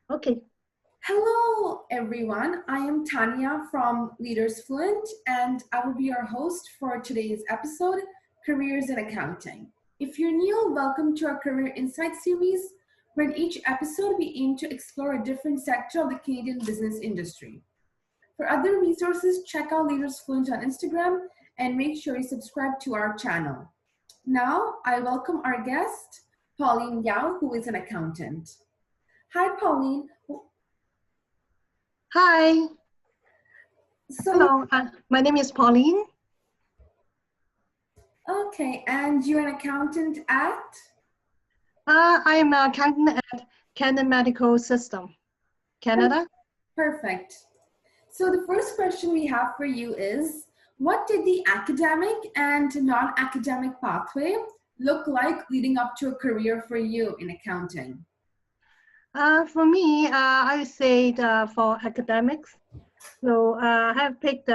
Okay. Hello, everyone. I am Tanya from LeadersFluent, and I will be your host for today's episode, Careers in Accounting. If you're new, welcome to our Career Insight series, where in each episode we aim to explore a different sector of the Canadian business industry. For other resources, check out LeadersFluent on Instagram and make sure you subscribe to our channel. Now, I welcome our guest, Pauline Yau, who is an accountant. Hi, Pauline. Hi. So, Hello. My name is Pauline. okay, and you're an accountant at? I am an accountant at Canada Medical System, Canada. Perfect. So the first question we have for you is, what did the academic and non-academic pathway look like leading up to a career for you in accounting? For me, I would say for academics. So I have picked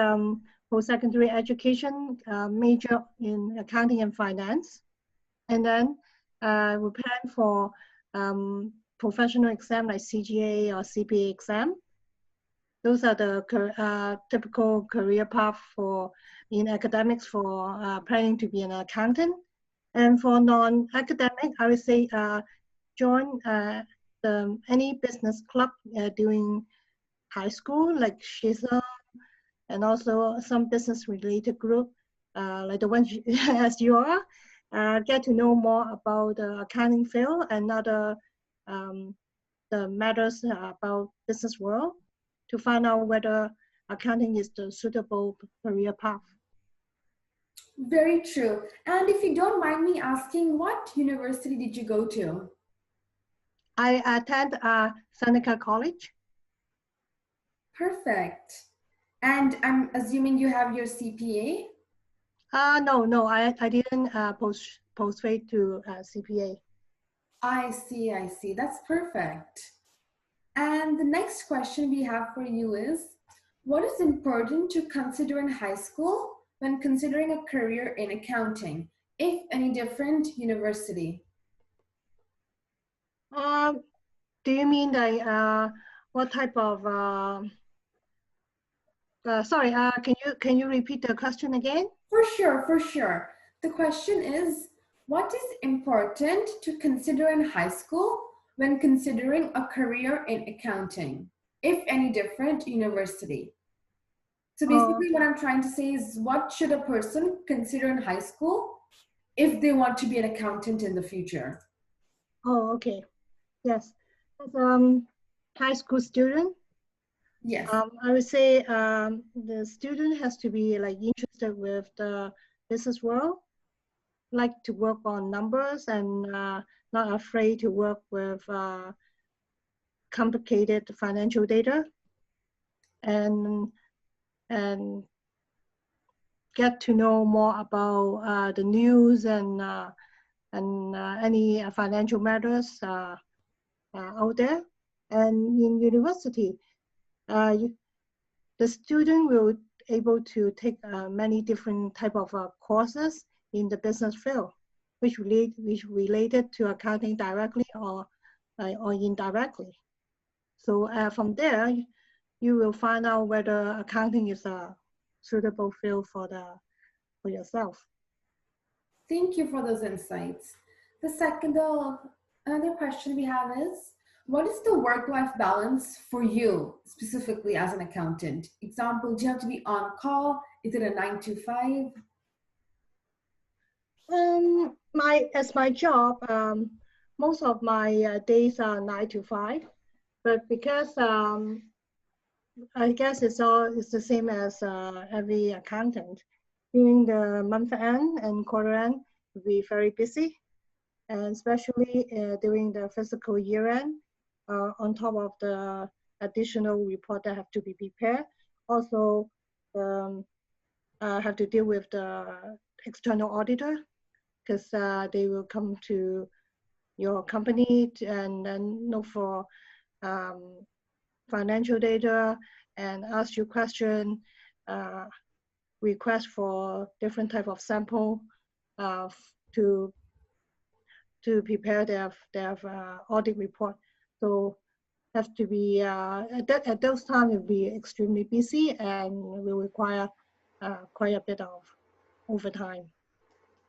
post-secondary education major in accounting and finance. And then we plan for professional exam like CGA or CPA exam. Those are the typical career path in academics for planning to be an accountant. And for non-academic, I would say join any business club during high school, like SHISM, and also some business-related group, like the one as you are. Get to know more about the accounting field and other the matters about business world to find out whether accounting is the suitable career path. Very true. And if you don't mind me asking, what university did you go to? I attend Seneca College. Perfect. And I'm assuming you have your CPA? No, I didn't postgrad to CPA. I see. That's perfect. And the next question we have for you is, what is important to consider in high school when considering a career in accounting, if any different university? Do you mean what type of sorry, can you repeat the question again? For sure. The question is, what is important to consider in high school when considering a career in accounting, if any different university? So basically what I'm trying to say is, what should a person consider in high school if they want to be an accountant in the future? Oh, okay. Yes. As high school student, Yes. I would say the student has to be like interested with the business world, like to work on numbers and not afraid to work with complicated financial data and get to know more about the news and any financial matters out there. And in university, the student will able to take many different type of courses in the business field, which related to accounting directly or indirectly. So from there, you will find out whether accounting is a suitable field for yourself. Thank you for those insights. Another question we have is, what is the work-life balance for you specifically as an accountant? Example, do you have to be on call? Is it a 9 to 5? My job, most of my days are 9 to 5, but because I guess it's the same as every accountant. During the month end and quarter end, we'll be very busy, and especially during the fiscal year end, on top of the additional report that have to be prepared. Also, have to deal with the external auditor because they will come to your company and then look for financial data and ask you question, request for different type of sample to prepare their audit report. So have to be, at those times, it will be extremely busy and will require quite a bit of overtime.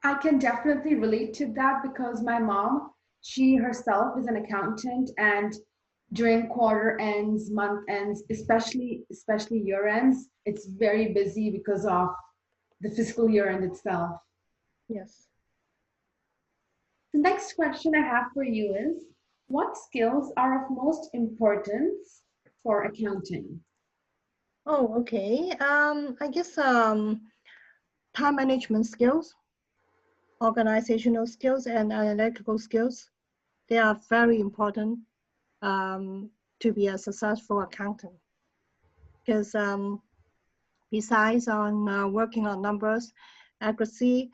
I can definitely relate to that because my mom, she herself is an accountant, and during quarter ends, month ends, especially year ends, it's very busy because of the fiscal year end itself. Yes. The next question I have for you is, what skills are of most importance for accounting? Oh, okay. I guess time management skills, organizational skills, and analytical skills, they are very important to be a successful accountant. Because besides on working on numbers, accuracy,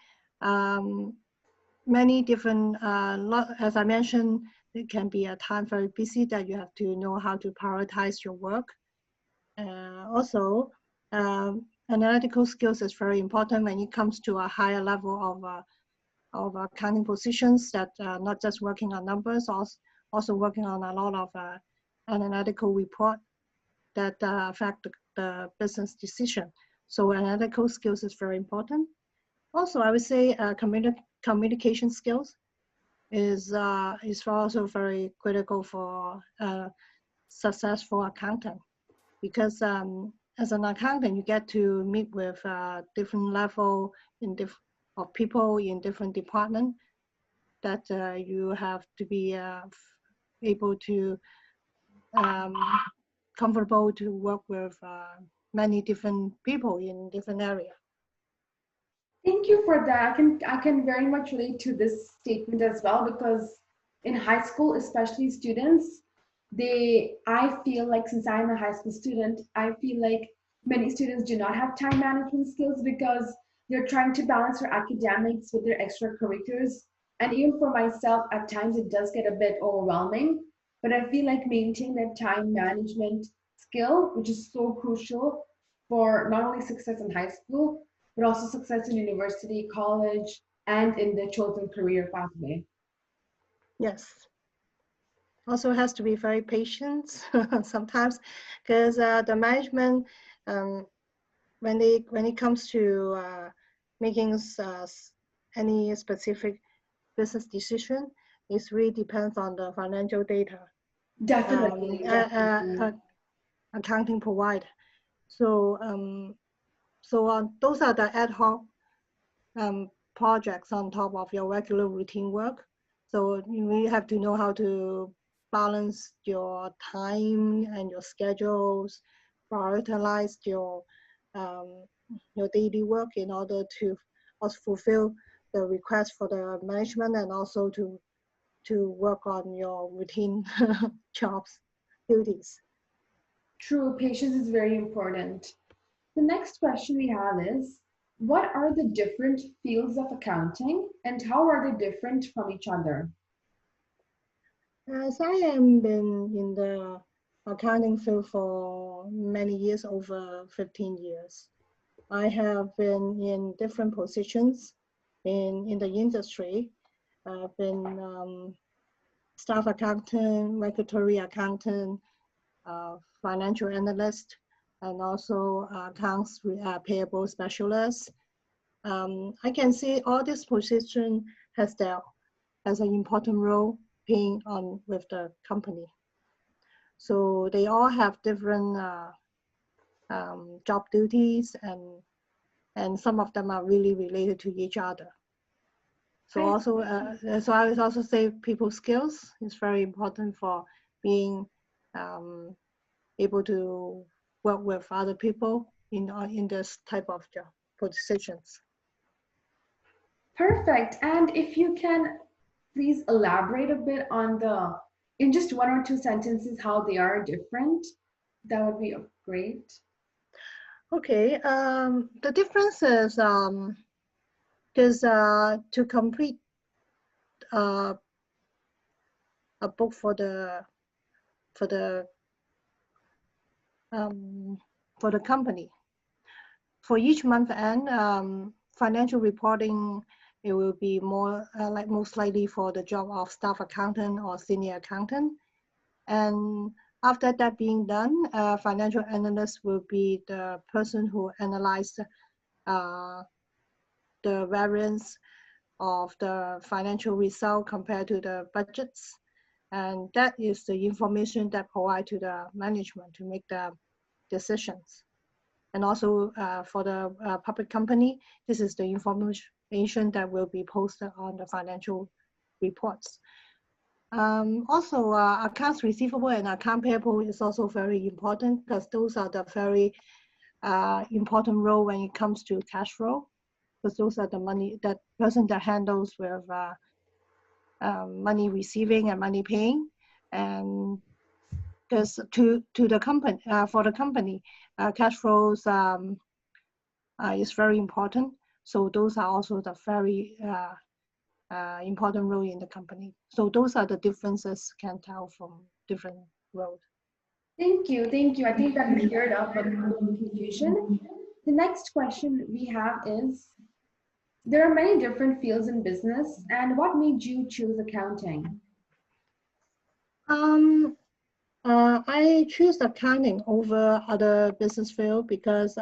many different, as I mentioned, it can be a time very busy that you have to know how to prioritize your work. Also, analytical skills is very important when it comes to a higher level of accounting positions that not just working on numbers, also working on a lot of analytical report that affect the business decision. So analytical skills is very important. Also, I would say communication skills is also very critical for successful accountant, because as an accountant, you get to meet with different level of people in different departments that you have to be able to comfortable to work with many different people in different areas. Thank you for that. I can very much relate to this statement as well because in high school, especially students, I feel like since I'm a high school student, I feel like many students do not have time management skills because they're trying to balance their academics with their extracurriculars. And even for myself, at times it does get a bit overwhelming. But I feel like maintaining that time management skill, which is so crucial for not only success in high school, but also success in university, college, and in the chosen career pathway. Yes. Also has to be very patient sometimes, because the management, when it comes to making any specific business decision, it really depends on the financial data Definitely, definitely. accounting provide. So those are the ad hoc projects on top of your regular routine work. So you really have to know how to balance your time and your schedules, prioritize your daily work in order to also fulfill the request for the management, and also to work on your routine jobs duties. True, patience is very important. The next question we have is, what are the different fields of accounting and how are they different from each other? As I am been in the accounting field for many years, over 15 years. I have been in different positions in the industry. I've been staff accountant, regulatory accountant, financial analyst, and also accounts payable specialist. I can see all this position has an important role playing on with the company. So they all have different job duties, and some of them are really related to each other. So also, so I would also say people skills is very important for being able to work with other people in this type of job positions. Perfect. And if you can please elaborate a bit on in just one or two sentences, how they are different, that would be great. Okay, the difference is because to complete a book for the for the for the company, for each month end, financial reporting, it will be more most likely for the job of staff accountant or senior accountant. And After that being done, financial analyst will be the person who analyzes the variance of the financial result compared to the budgets. And that is the information that provide to the management to make the decisions. And also for the public company, this is the information that will be posted on the financial reports. Also, accounts receivable and account payable is also very important because those are the very important role when it comes to cash flow, because those are the money that person that handles with money receiving and money paying. And because to the company, for the company, cash flows is very important. So those are also the very important role in the company. So those are the differences can tell from different roles. Thank you, thank you. I think that cleared up a confusion. The next question we have is, there are many different fields in business, and what made you choose accounting? I choose accounting over other business field because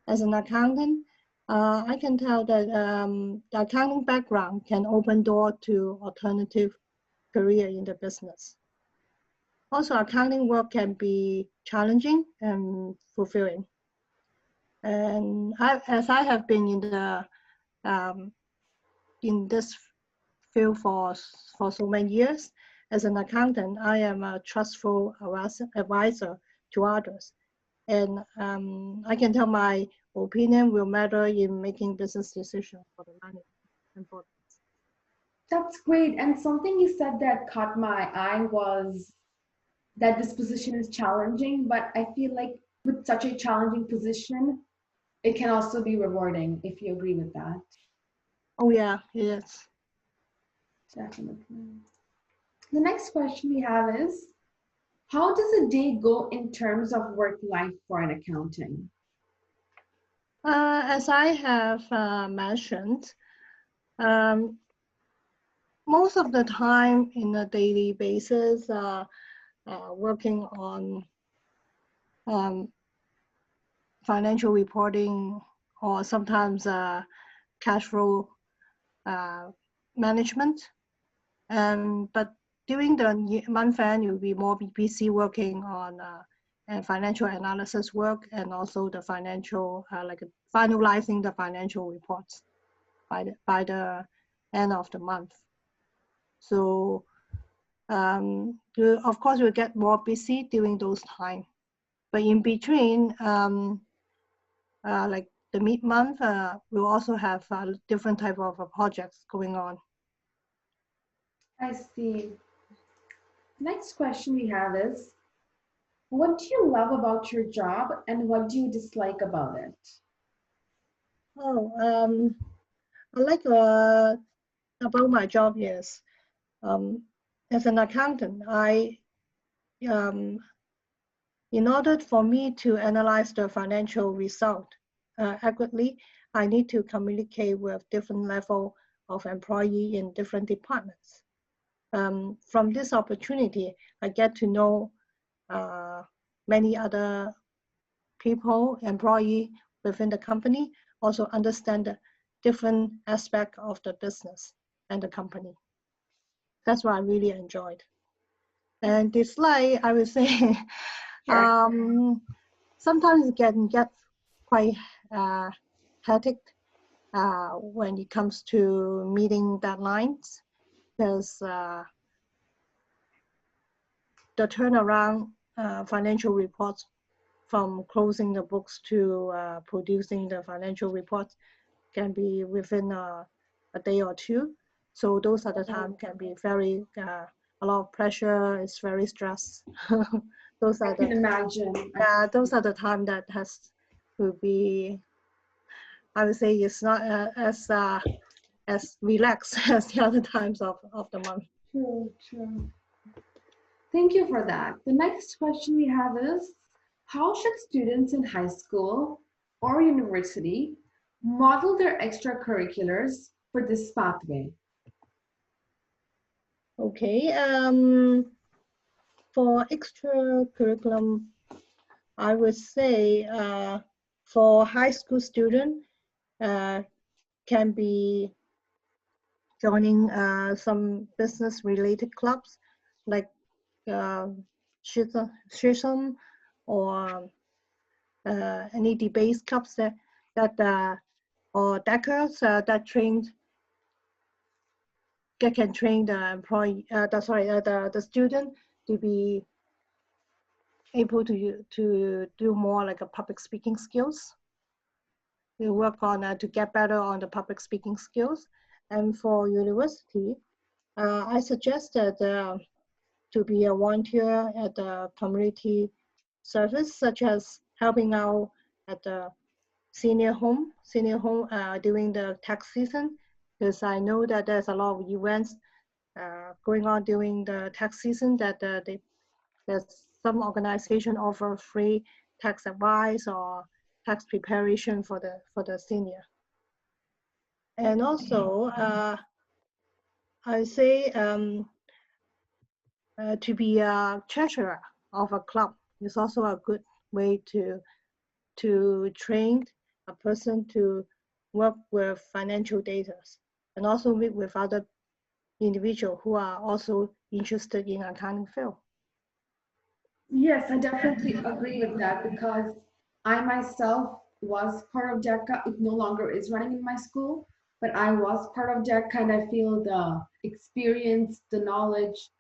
as an accountant, I can tell that the accounting background can open door to alternative career in the business. Also, accounting work can be challenging and fulfilling. And as I have been in this field for so many years, as an accountant, I am a trustful advisor to others. And I can tell my opinion will matter in making business decisions for the money and for. That's great. And something you said that caught my eye was that this position is challenging, but I feel like with such a challenging position, it can also be rewarding, if you agree with that. Oh yeah, yes. Definitely. The next question we have is, how does a day go in terms of work life for an accountant? As I have mentioned, most of the time in a daily basis, working on financial reporting or sometimes cash flow management. But during the month end, you'll be more busy working on financial analysis work and also the financial, like finalizing the financial reports by the end of the month. So of course, we'll get more busy during those times. But in between, like the mid-month, we'll also have different type of projects going on. I see. Next question we have is, what do you love about your job and what do you dislike about it? Oh, I like about my job is, as an accountant, in order for me to analyze the financial result accurately, I need to communicate with different level of employee in different departments. From this opportunity, I get to know many other people, employee within the company, also understand the different aspect of the business and the company. That's what I really enjoyed. And dislike, I would say, sometimes it can get quite hectic when it comes to meeting deadlines, because the turnaround financial reports from closing the books to producing the financial reports can be within a day or two. So those are the times can be very, a lot of pressure, it's very stressed. Those are I can imagine. Those are the time that has to be, I would say it's not as relaxed as the other times of the month. True, true. Thank you for that. The next question we have is, how should students in high school or university model their extracurriculars for this pathway? Okay. For extra curriculum, I would say for high school student can be joining some business related clubs like Shism or any debate clubs that or deckers that can train the employee, the student to be able to do more like a public speaking skills. We work on to get better on the public speaking skills. And for university, I suggest that to be a volunteer at the community service, such as helping out at the senior home during the tax season, because I know that there's a lot of events going on during the tax season that there's some organization offer free tax advice or tax preparation for the senior. And also, I say to be a treasurer of a club is also a good way to train a person to work with financial data and also meet with other individuals who are also interested in accounting field. Yes, I definitely agree with that because I myself was part of DECA. It no longer is running in my school, but I was part of DECA and I feel the experience, the knowledge,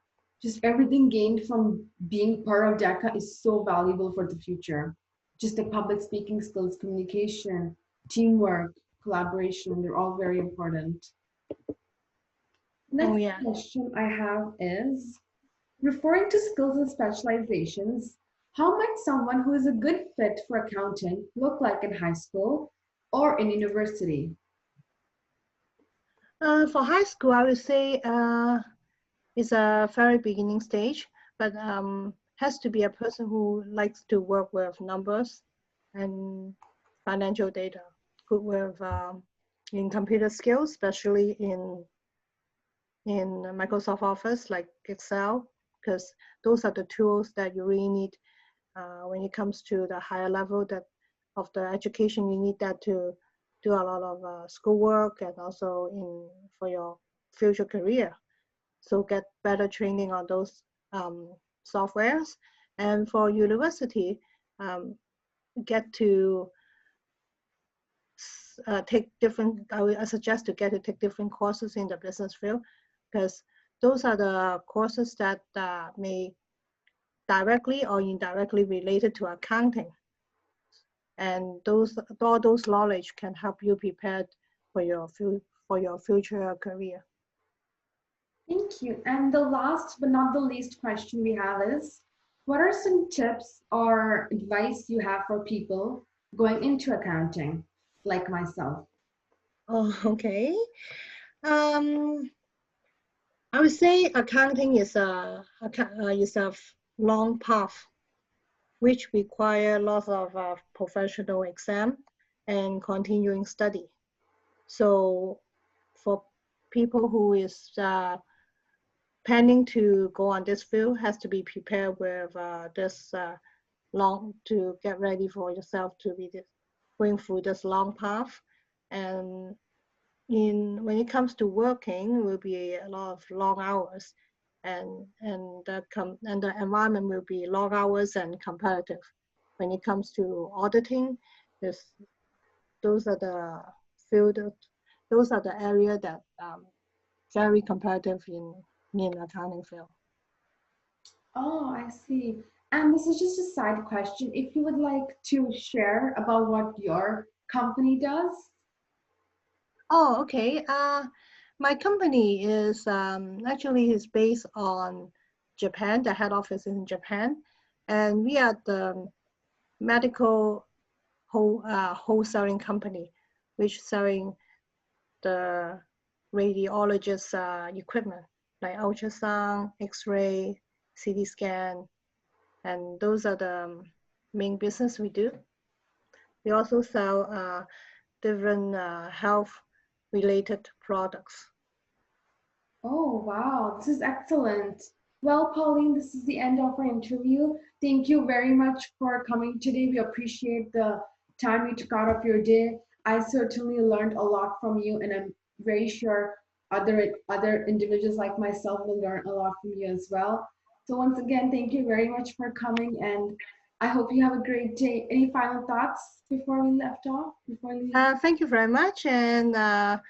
just everything gained from being part of DECA is so valuable for the future. Just the public speaking skills, communication, teamwork, collaboration, they're all very important. Next Yeah. question I have is, referring to skills and specializations, how might someone who is a good fit for accounting look like in high school or in university? For high school, I would say it's a very beginning stage, but has to be a person who likes to work with numbers and financial data, good with in computer skills, especially in Microsoft Office like Excel, because those are the tools that you really need when it comes to the higher level of the education. You need that to do a lot of schoolwork and also for your future career. So get better training on those softwares. And for university, get to take different, I suggest to take different courses in the business field, because those are the courses that may directly or indirectly related to accounting. And all those knowledge can help you prepare for your future career. Thank you. And the last but not the least question we have is, what are some tips or advice you have for people going into accounting, like myself? Oh, okay. I would say accounting is a long path which require lots of professional exam and continuing study. So for people who is planning to go on this field, has to be prepared with this long to get ready for yourself to be going through this long path. And when it comes to working, will be a lot of long hours, and the environment will be long hours and competitive. When it comes to auditing, those are the field, those are the area that very competitive in accounting field. Oh, I see. And this is just a side question. If you would like to share about what your company does. Oh, okay. My company is actually is based on Japan. The head office is in Japan, and we are the medical wholesaling company, which selling the radiologist equipment like ultrasound, X-ray, CT scan, and those are the main business we do. We also sell different health-related products. Oh, wow, this is excellent. Well, Pauline, this is the end of our interview. Thank you very much for coming today. We appreciate the time you took out of your day. I certainly learned a lot from you, and I'm very sure other individuals like myself will learn a lot from you as well. So once again, thank you very much for coming, and I hope you have a great day. Any final thoughts before we left off? Before we leave? Thank you very much, and I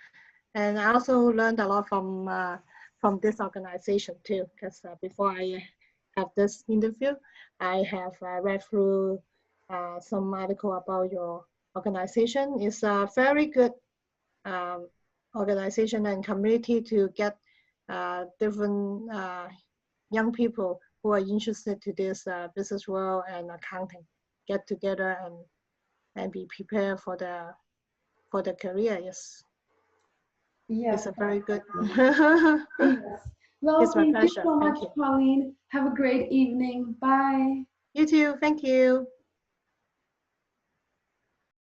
also learned a lot from this organization too. Because before I have this interview, I have read through some article about your organization. It's a very good um, organization and community to get different young people who are interested to this business world and accounting get together and be prepared for the career. Yes, Yes. it's a very good. Yes. Well, It's my thank you pleasure. so Thank much, you. Pauline. Have a great evening. Bye. You too. Thank you.